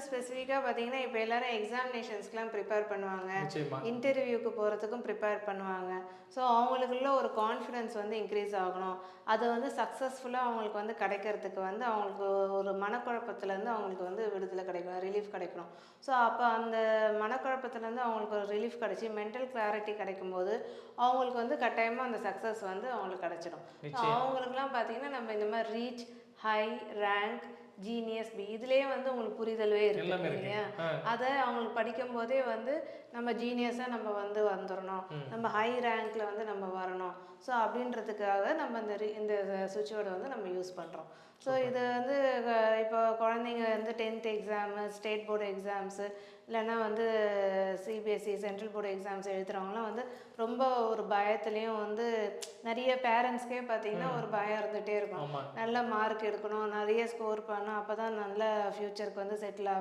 ஸ்பெசிஃபிக்காக பார்த்தீங்கன்னா இப்போ எல்லாரும் எக்ஸாமினேஷன்ஸ்க்குலாம் ப்ரிப்பேர் பண்ணுவாங்க, நிச்சயமா. இன்டர்வியூக்கு போகிறதுக்கும் ப்ரிப்பேர் பண்ணுவாங்க. ஸோ அவங்களுக்குள்ள ஒரு கான்ஃபிடென்ஸ் வந்து இன்க்ரீஸ் ஆகணும். அது வந்து சக்ஸஸ்ஃபுல்லாக அவங்களுக்கு வந்து கிடைக்கிறதுக்கு வந்து அவங்களுக்கு ஒரு மனக்குழப்பத்துலேருந்து அவங்களுக்கு வந்து விடுதலை கிடைக்கணும், ரிலீஃப் கிடைக்கணும். ஸோ அப்போ அந்த மனக்குழப்பத்துலேருந்து அவங்களுக்கு ஒரு ரிலீஃப் கிடைச்சி மென்டல் கிளாரிட்டி கிடைக்கும்போது அவங்களுக்கு வந்து கட்டாயமாக அந்த சக்ஸஸ் வந்து அவங்களுக்கு கிடைச்சிடும். ஸோ அவங்களுக்குலாம் பார்த்தீங்கன்னா நம்ம இந்த மாதிரி ரீச் ஹை ரேங்க் ஜீனியஸ் பி இதுலேயே வந்து உங்களுக்கு புரிதலே இருக்கு இல்லையா? அதை அவங்களுக்கு படிக்கும் போதே வந்து நம்ம ஜீனியஸாக நம்ம வந்து வந்துடணும், நம்ம ஹை ரேங்க்ல வந்து நம்ம வரணும். ஸோ அப்படின்றதுக்காக நம்ம இந்த சுவிட்ச் வேர்டை வந்து நம்ம யூஸ் பண்ணுறோம். ஸோ இது வந்து இப்போ குழந்தைங்க வந்து 10th exam, state board exams, இல்லைன்னா வந்து சிபிஎஸ்சி சென்ட்ரல் போர்டு எக்ஸாம்ஸ் எழுதுகிறவங்களாம் வந்து ரொம்ப ஒரு பயத்துலேயும் வந்து நிறைய பேரண்ட்ஸ்க்கே பார்த்தீங்கன்னா ஒரு பயம் இருந்துகிட்டே இருக்கும். நல்ல மார்க் எடுக்கணும், நிறைய ஸ்கோர் பண்ணணும், அப்போ தான் நல்ல ஃப்யூச்சருக்கு வந்து செட்டில் ஆகும்.